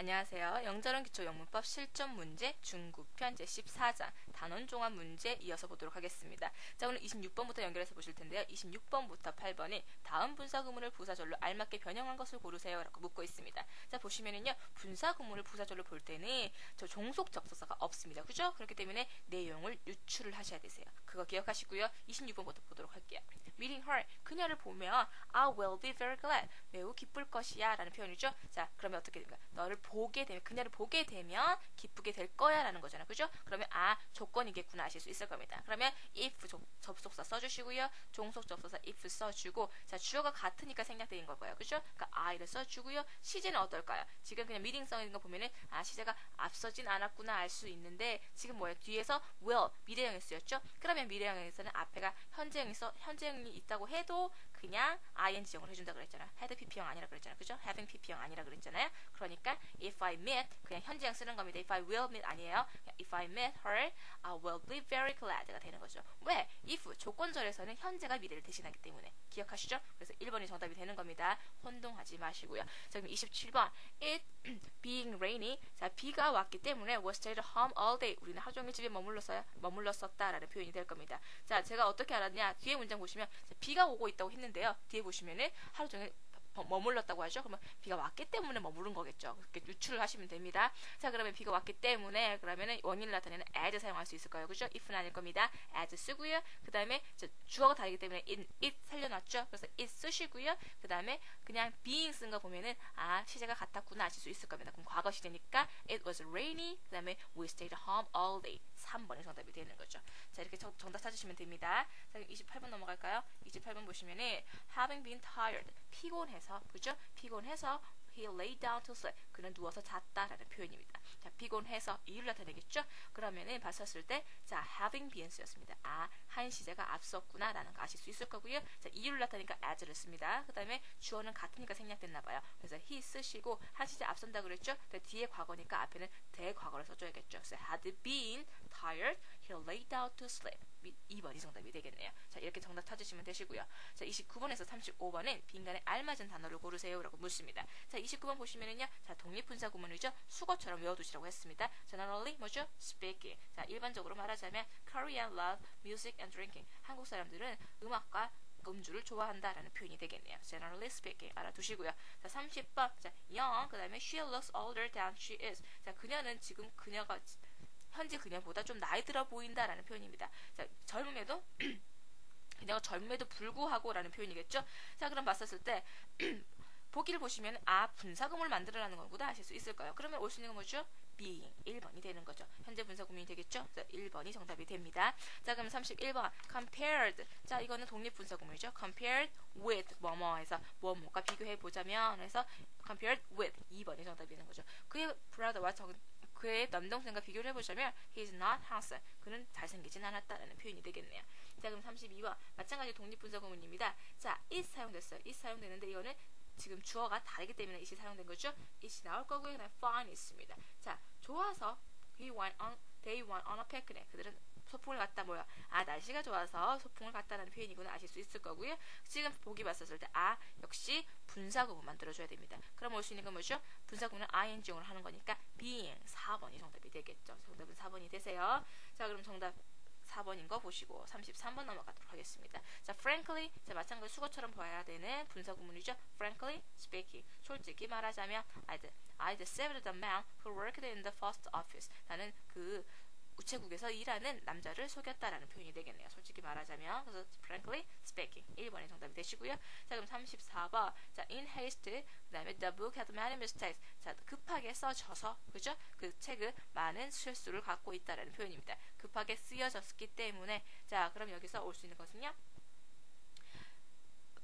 안녕하세요. 영절은 기초영문법 실전 문제 중국편 제14장 단원 종합 문제 이어서 보도록 하겠습니다. 자, 오늘 26번부터 연결해서 보실 텐데요. 26번부터 8번이 다음 분사구문을 부사절로 알맞게 변형한 것을 고르세요 라고 묻고 있습니다. 자, 보시면은요. 분사구문을 부사절로 볼 때는 저 종속 접속사가 없습니다. 그죠? 그렇기 때문에 내용을 유출을 하셔야 되세요. 그거 기억하시고요. 26번부터 보도록 할게요. Meeting her, 그녀를 보면 I will be very glad, 매우 기쁠 것이야 라는 표현이죠. 자, 그러면 어떻게 됩니까? 너를 보게 되면, 그녀를 보게 되면 기쁘게 될 거야 라는 거잖아요. 그죠? 그러면 조건이겠구나 아실 수 있을 겁니다. 그러면 if 접속사 써주시고요. 종속 접속사 if 써주고, 자, 주어가 같으니까 생략되는 걸 거예요. 그죠? 그러니까 I를 써주고요. 시제는 어떨까요? 지금 그냥 미팅 써 있는 거 보면은 시제가 앞서진 않았구나 알 수 있는데, 지금 뭐예요? 뒤에서 will 미래형이 쓰였죠? 그러면 미래형에서는 앞에가 현재형이 있다고 해도 그냥 ing형을 해준다 그랬잖아요. had pp형 아니라 그랬잖아요. 그죠? having pp형 아니라 그랬잖아요. 그러니까 if I meet, 그냥 현재형 쓰는 겁니다. if I will meet 아니에요. if I met her, I will be very glad가 되는 거죠. 왜? if 조건절에서는 현재가 미래를 대신하기 때문에. 기억하시죠? 그래서 1번이 정답이 되는 겁니다. 혼동하지 마시고요. 자, 그럼 27번 it being rainy, 자, 비가 왔기 때문에 was stayed home all day, 우리는 하루 종일 집에 머물렀었다라는 표현이 될 겁니다. 자, 제가 어떻게 알았냐? 뒤에 문장 보시면 비가 오고 있다고 했는데요. 뒤에 보시면은 하루 종일 머물렀다고 하죠. 그러면 비가 왔기 때문에 머무른 거겠죠. 그렇게 유출을 하시면 됩니다. 자, 그러면 비가 왔기 때문에 그러면은 원인을 나타내는 as 사용할 수 있을까요? 그죠? if는 아닐 겁니다. as 쓰고요. 그 다음에 주어가 다르기 때문에 it 살려놨죠. 그래서 it 쓰시고요. 그 다음에 그냥 being 쓴 거 보면은 시제가 같았구나 아실 수 있을 겁니다. 그럼 과거 시제니까 it was rainy. 그 다음에 we stayed home all day. 3번이 정답이 되는 거죠. 자, 이렇게 정답 찾으시면 됩니다. 자, 28번 넘어갈까요? 28번 보시면은 having been tired, 피곤해서, 그죠? 피곤해서 he lay down to sleep, 그는 누워서 잤다라는 표현입니다. 자, 피곤해서 이유를 나타내겠죠? 그러면은 봤었을 때, 자, having been 쓰였습니다. 한 시제가 앞섰구나라는 거 아실 수 있을 거고요. 자, 이유를 나타내니까 as를 씁니다. 그 다음에 주어는 같으니까 생략됐나봐요. 그래서 he 쓰시고 한 시제 앞선다 그랬죠? 뒤에 과거니까 앞에는 대과거를 써줘야겠죠. 그래서 had been tired, he lay down to sleep. 2번이 정답이 되겠네요. 자, 이렇게 정답 찾으시면 되시고요. 자, 29번에서 35번은 빈간에 알맞은 단어를 고르세요 라고 묻습니다. 자, 29번 보시면은요. 자, 독립분사 구문이죠. 수거처럼 외워두시라고 했습니다. Generally 뭐죠? Speaking. 자, 일반적으로 말하자면 Korean love music and drinking. 한국 사람들은 음악과 음주를 좋아한다라는 표현이 되겠네요. Generally speaking. 알아두시고요. 자, 30번. 자, young. 그 다음에 she looks older than she is. 자, 그녀는 지금 현재 그녀보다 좀 나이 들어 보인다라는 표현입니다. 자, 젊음에도 그녀가 젊음에도 불구하고 라는 표현이겠죠. 자, 그럼 봤었을 때 보기를 보시면 분사구문을 만들어라는 거구나 하실 수 있을 거예요. 그러면 올 수 있는 건 뭐죠? being 1번이 되는 거죠. 현재 분사구문이 되겠죠. 자, 1번이 정답이 됩니다. 자, 그럼 31번 compared. 자, 이거는 독립분사구문이죠. compared with 뭐뭐해서 뭐뭐가 비교해보자면 해서 compared with 2번이 정답이 되는 거죠. 그의 brother와 그의 남동생과 비교를 해보자면 he is not handsome. 그는 잘생기진 않았다라는 표현이 되겠네요. 자, 그럼 32번 마찬가지 독립분사구문입니다. 자, is 사용됐어요. is 사용되는데 이거는 지금 주어가 다르기 때문에 it이 사용된 거죠. it이 나올 거고요. 그다음에 fine 있습니다. 자, 좋아서 they went on a picnic. 그들은 소풍을 갔다 뭐야? 날씨가 좋아서 소풍을 갔다라는 표현이구나 아실 수 있을 거고요. 지금 보기 봤었을 때 역시 분사구문 만들어줘야 됩니다. 그럼 올 수 있는 건 뭐죠? 분사구문은 ing으로 하는 거니까 being 4번이 정답이 되겠죠. 정답은 4번이 되세요. 자, 그럼 정답 4번인 거 보시고 33번 넘어가도록 하겠습니다. 자, frankly, 자, 마찬가지 수거처럼 봐야 되는 분사구문이죠. frankly speaking, 솔직히 말하자면 I deceived the man who worked in the post office. 나는 그 우체국에서 일하는 남자를 속였다라는 표현이 되겠네요. 솔직히 말하자면. 그래서 frankly speaking 1번이 정답이 되시고요. 자, 그럼 34번. 자, in haste, 그 다음에 the book had many mistakes. 자, 급하게 써져서, 그죠? 그 책은 많은 실수를 갖고 있다라는 표현입니다. 급하게 쓰여졌기 때문에. 자, 그럼 여기서 올 수 있는 것은요.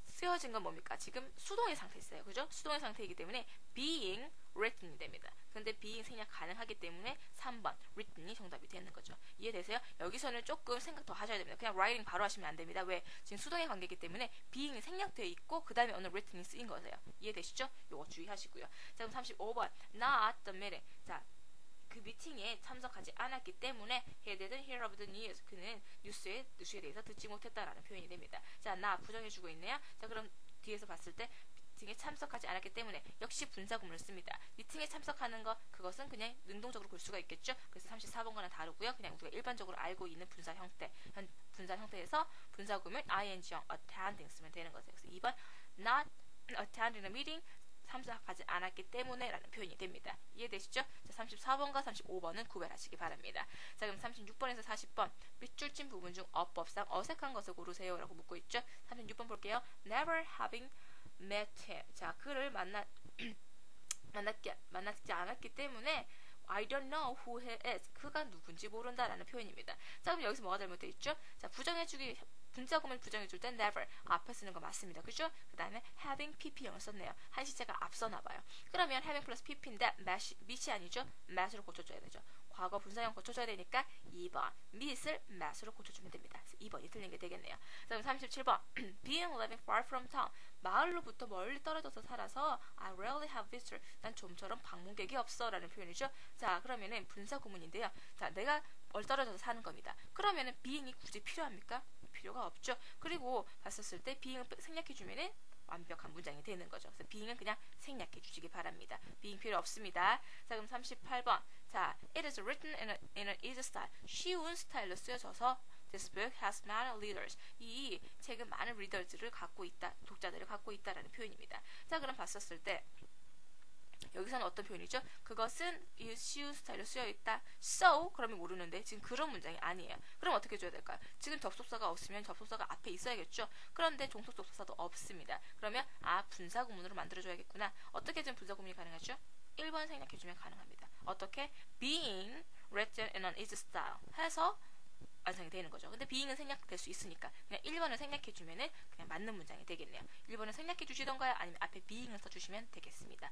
쓰여진 건 뭡니까? 지금 수동의 상태 있어요. 그죠? 수동의 상태이기 때문에 being written이 됩니다. 근데 being 생략 가능하기 때문에 3번 written이 정답이 되는 거죠. 이해되세요? 여기서는 조금 생각 더 하셔야 됩니다. 그냥 writing 바로 하시면 안 됩니다. 왜? 지금 수동의 관계이기 때문에 being이 생략되어 있고 그 다음에 오늘 written이 쓰인 거세요. 이해되시죠? 요거 주의하시고요. 자, 그럼 35번 not the meeting. 자, 그 미팅에 참석하지 않았기 때문에 he didn't hear of the news. 그는 뉴스에 대해서 듣지 못했다라는 표현이 됩니다. 자, 나 부정해주고 있네요. 자, 그럼 뒤에서 봤을 때 미팅에 참석하지 않았기 때문에 역시 분사구문을 씁니다. 미팅에 참석하는 거 그것은 그냥 능동적으로 볼 수가 있겠죠. 그래서 34번과는 다르고요. 그냥 우리가 일반적으로 알고 있는 분사 형태에서 분사구문 ing형 attending 쓰면 되는 거죠. 그래서 2번 not attending a meeting 참석하지 않았기 때문에 라는 표현이 됩니다. 이해되시죠? 자, 34번과 35번은 구별하시기 바랍니다. 자, 그럼 36번에서 40번 밑줄 친 부분 중 어법상 어색한 것을 고르세요 라고 묻고 있죠. 36번 볼게요. Never having met him. 자, 그를 만나지 않았기 때문에 I don't know who he is. 그가 누군지 모른다라는 표현입니다. 자, 그럼 여기서 뭐가 잘못되어 있죠? 자, 부정해주기 분자구문 부정해줄 땐 never 앞에 쓰는 거 맞습니다. 그죠? 그 다음에 having pp형을 썼네요. 한 시제가 앞서나봐요. 그러면 having 플러스 pp인데 meet이 아니죠? met으로 고쳐줘야 되죠. 과거 분사형 고쳐줘야 되니까 2번 meet을 met으로 고쳐주면 됩니다. 그래서 2번이 틀린 게 되겠네요. 자, 그럼 37번 being living far from town 마을로부터 멀리 떨어져서 살아서 I rarely have visitor 난 좀처럼 방문객이 없어 라는 표현이죠. 자, 그러면은 분사구문인데요. 자, 내가 멀리 떨어져서 사는 겁니다. 그러면은 being이 굳이 필요합니까? 필요가 없죠. 그리고 봤었을 때 being을 생략해주면은 완벽한 문장이 되는 거죠. 그래서 being은 그냥 생략해 주시기 바랍니다. being 필요 없습니다. 자, 그럼 38번. 자, it is written in an easy style. 쉬운 스타일로 쓰여져서 This book has many readers. 이 책은 많은 리더들을 갖고 있다, 독자들을 갖고 있다라는 표현입니다. 자, 그럼 봤었을 때 여기서는 어떤 표현이죠? 그것은 이 쉬운 스타일로 쓰여있다. So 그러면 모르는데 지금 그런 문장이 아니에요. 그럼 어떻게 줘야 될까요? 지금 접속사가 없으면 접속사가 앞에 있어야겠죠. 그런데 종속 접속사도 없습니다. 그러면 분사구문으로 만들어줘야겠구나. 어떻게 좀 분사구문이 가능하죠? 1번 생략해주면 가능합니다. 어떻게? Being written in an easy style 해서 완성이 되는 거죠. 근데 being은 생략될 수 있으니까 그냥 1번을 생략해주면은 그냥 맞는 문장이 되겠네요. 1번을 생략해주시던가요? 아니면 앞에 being을 써주시면 되겠습니다.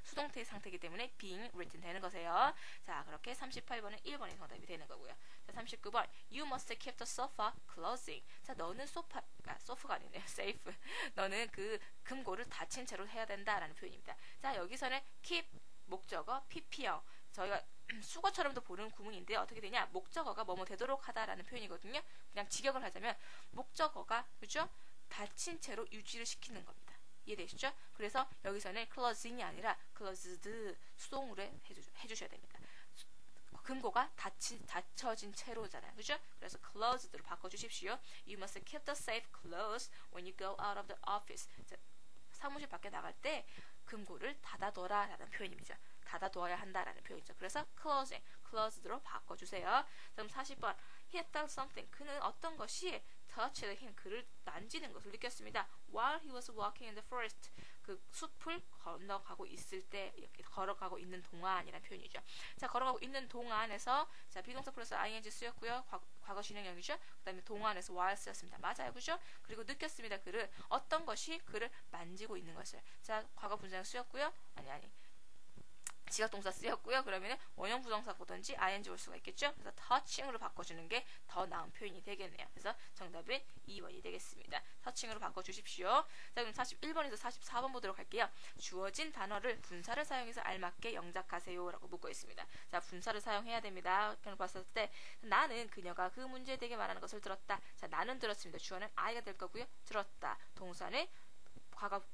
수동태 상태이기 때문에 being written 되는 거세요. 자, 그렇게 38번은 1번이 정답이 되는 거고요. 자, 39번 You must keep the sofa closing. 자, 너는 소프가 아니네요. safe. 너는 그 금고를 닫힌 채로 해야 된다라는 표현입니다. 자, 여기서는 keep 목적어 pp형 저희가 수거처럼도 보는 구문인데 어떻게 되냐? 목적어가 뭐뭐 되도록 하다라는 표현이거든요. 그냥 직역을 하자면 목적어가 그죠? 닫힌 채로 유지를 시키는 겁니다. 이해되시죠? 그래서 여기서는 closing이 아니라 closed 수동으로 해주셔야 됩니다. 금고가 닫혀진 채로잖아요. 그죠? 그래서 closed로 바꿔주십시오. You must keep the safe closed when you go out of the office. 자, 사무실 밖에 나갈 때 금고를 닫아둬라 라는 표현입니다. 닫아둬야 한다라는 표현이죠. 그래서 closed로 바꿔주세요. 그럼 40번 He felt something. 그는 어떤 것이 touched him. 그를 만지는 것을 느꼈습니다. While he was walking in the forest. 그 숲을 건너가고 있을 때 이렇게 걸어가고 있는 동안이라는 표현이죠. 자, 걸어가고 있는 동안에서 자, 비동사 플러스 ing 쓰였고요. 과거 진행형이죠. 그 다음에 동안에서 while 쓰였습니다. 맞아요. 그죠? 그리고 느꼈습니다. 그를 어떤 것이 그를 만지고 있는 것을. 자, 과거 분사형 쓰였고요. 아니. 지각동사 쓰였고요. 그러면 원형 부정사거든지 ing 올 수가 있겠죠. 그래서 touching으로 바꿔주는 게 더 나은 표현이 되겠네요. 그래서 정답은 2번이 되겠습니다. touching으로 바꿔주십시오. 자, 그럼 41번에서 44번 보도록 할게요. 주어진 단어를 분사를 사용해서 알맞게 영작하세요 라고 묻고 있습니다. 자, 분사를 사용해야 됩니다. 그냥 봤을 때 나는 그녀가 그 문제에 대해 말하는 것을 들었다. 자, 나는 들었습니다. 주어는 I가 될 거고요. 들었다. 동사는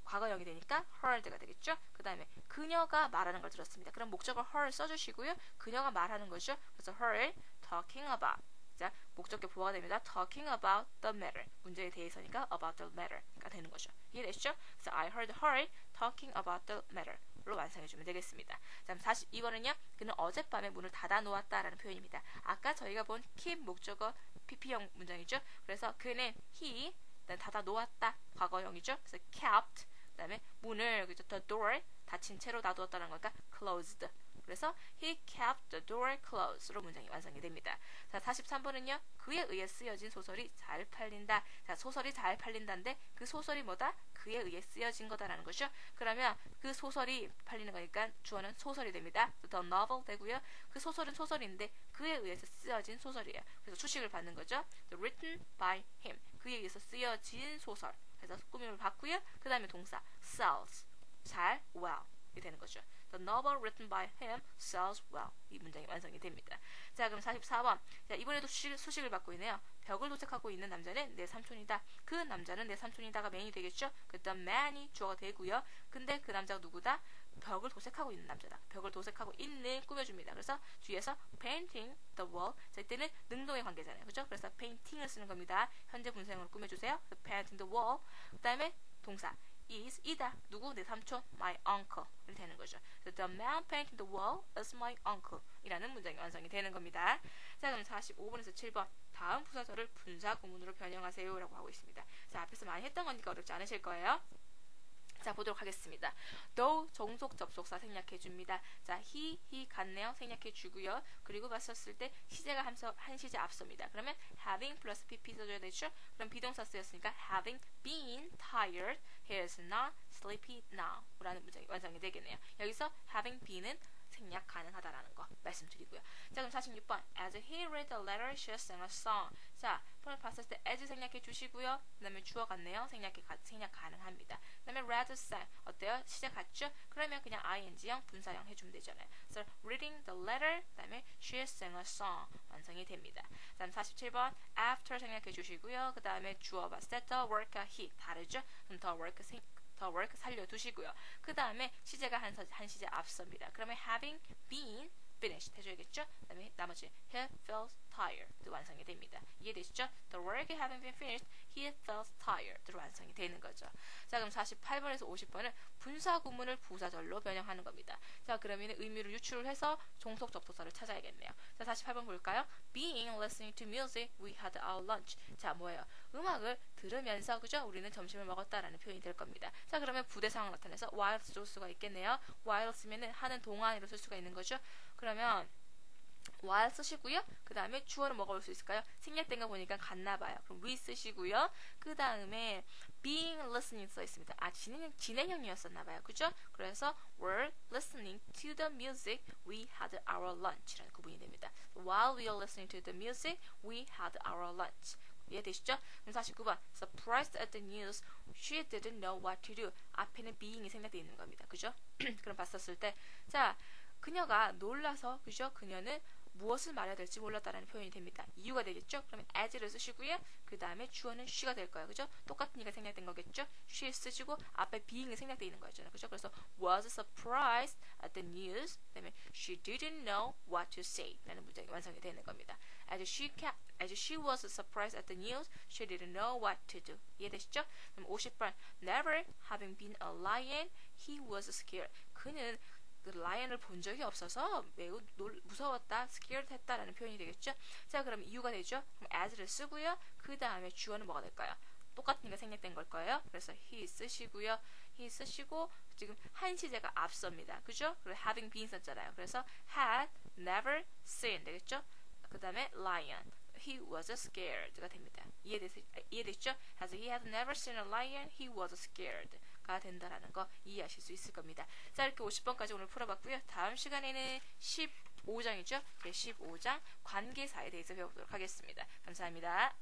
과거형이 되니까 heard가 되겠죠. 그 다음에 그녀가 말하는 걸 들었습니다. 그럼 목적어 her 써주시고요. 그녀가 말하는 거죠. 그래서 her talking about. 자, 목적격 보호가 됩니다. talking about the matter. 문제에 대해서니까 about the matter가 되는 거죠. 이해되시죠? 그래서 I heard her talking about the matter. 로 완성해주면 되겠습니다. 자, 42번은요. 그는 어젯밤에 문을 닫아 놓았다라는 표현입니다. 아까 저희가 본 keep 목적어 pp형 문장이죠. 그래서 그는 he 닫아 놓았다. 과거형이죠. 그래서 kept. 그 다음에 문을 그죠? the door 닫힌 채로 놔두었다는 거니까 closed. 그래서 he kept the door closed로 문장이 완성이 됩니다. 자, 43번은요. 그에 의해 쓰여진 소설이 잘 팔린다. 자, 소설이 잘 팔린다인데 그 소설이 뭐다? 그에 의해 쓰여진 거다라는 거죠. 그러면 그 소설이 팔리는 거니까 주어는 소설이 됩니다. the novel 되고요. 그 소설은 소설인데 그에 의해서 쓰여진 소설이에요. 그래서 수식을 받는 거죠. written by him. 그에 의해서 쓰여진 소설. 그래서 꾸밈을 받고요. 그 다음에 동사 sells. 잘, well. 이 되는 거죠. The novel written by him sells well. 이 문장이 완성이 됩니다. 자, 그럼 44번. 자, 이번에도 수식을 받고 있네요. 벽을 도색하고 있는 남자는 내 삼촌이다. 그 남자는 내 삼촌이다가 메인이 되겠죠. 그다음 man이 주어가 되고요. 근데 그 남자가 누구다? 벽을 도색하고 있는 남자다. 벽을 도색하고 있는 꾸며줍니다. 그래서 뒤에서 painting the wall. 자, 이때는 능동의 관계잖아요. 그죠? 그래서 painting을 쓰는 겁니다. 현재 분사형으로 꾸며주세요. painting the wall. 그 다음에 동사 is 이다. 누구? 내 삼촌 my uncle 이 되는 거죠. So the man painting the wall is my uncle 이라는 문장이 완성이 되는 겁니다. 자, 그럼 45번에서 7번 다음 부사절을 분사 구문으로 변형하세요 라고 하고 있습니다. 자, 앞에서 많이 했던 거니까 어렵지 않으실 거예요. 자, 보도록 하겠습니다. though 종속 접속사 생략해 줍니다. 자, he 같네요. 생략해 주고요. 그리고 봤었을 때 시제가 한 시제 앞섭니다. 그러면 having 플러스 pp 써줘야 되죠. 그럼 비동사 쓰였으니까 having been tired, he is not sleepy now 라는 문장이 완성이 되겠네요. 여기서 having been은 생략 가능하다라는 거 말씀드리고요. 자, 그럼 46번 as he read the letter, she sang a song. 자, 폰을 봤을 때 as 생략해 주시고요. 그 다음에 주어 같네요. 생략 가능합니다. 그 다음에 read sang 어때요? 시제 같죠? 그러면 그냥 ing형 분사형 해주면 되잖아요. So reading the letter 그 다음에 she sang a song 완성이 됩니다. 그 다음 47번 after 생략해 주시고요. 그 다음에 주어 봤을 때 the work he 다르죠? 그럼 the work 살려두시고요. 그 다음에 시제가 한 시제 앞섭니다. 그러면 having been finished 해줘야겠죠? 그 다음에 나머지 he felt tired 완성이 됩니다. 이해되시죠? The work having been finished, he felt tired 완성이 되는 거죠. 자, 그럼 48번에서 50번은 분사 구문을 부사절로 변형하는 겁니다. 자, 그러면 의미를 유출을 해서 종속 접속사를 찾아야겠네요. 자, 48번 볼까요? Being listening to music, we had our lunch. 자, 뭐예요? 음악을 들으면서 그죠? 우리는 점심을 먹었다라는 표현이 될 겁니다. 자, 그러면 부대 상황 나타내서 while 쓸 수가 있겠네요. while 쓰면은 하는 동안으로 쓸 수가 있는 거죠. 그러면 while 쓰시고요. 그 다음에 주어는 뭐가 올 수 있을까요? 생략된 거 보니까 같나 봐요. 그럼 we 쓰시고요. 그 다음에 being listening 써 있습니다. 아, 진행형이었었나 봐요. 그죠? 그래서 were listening to the music, we had our lunch 라는 구분이 됩니다. While we are listening to the music, we had our lunch. 이해되시죠? 그럼 49번 surprised at the news, she didn't know what to do. 앞에는 being이 생략되어 있는 겁니다. 그죠? 그럼 봤었을 때 자, 그녀가 놀라서 그죠? 그녀는 무엇을 말해야 될지 몰랐다라는 표현이 됩니다. 이유가 되겠죠? 그러면 as를 쓰시고요. 그 다음에 주어는 she가 될 거예요. 그죠? 똑같은 이가 생략된 거겠죠? she 쓰시고 앞에 being이 생략되어 있는 거죠. 그죠? 그래서 was surprised at the news. 그 다음에 she didn't know what to say 라는 문장이 완성이 되는 겁니다. As she was surprised at the news, she didn't know what to do. 이해되시죠? 그럼 50번 never having been a lion, he was scared. 그는 그 라이언을 본 적이 없어서 매우 무서웠다, scared 했다라는 표현이 되겠죠. 자, 그럼 이유가 되죠. 그럼 as를 쓰고요. 그 다음에 주어는 뭐가 될까요? 똑같은 게 생략된 걸 거예요. 그래서 he 쓰시고요. he 쓰시고 지금 한 시제가 앞섭니다. 그죠? 그리고 having been 썼잖아요. 그래서 had never seen 되겠죠. 그 다음에 lion. He was scared가 됩니다. 이해되시죠? As he had never seen a lion, he was scared. 가 된다라는 거 이해하실 수 있을 겁니다. 자, 이렇게 50번까지 오늘 풀어봤고요. 다음 시간에는 15장이죠. 제 15장 관계사에 대해서 배워보도록 하겠습니다. 감사합니다.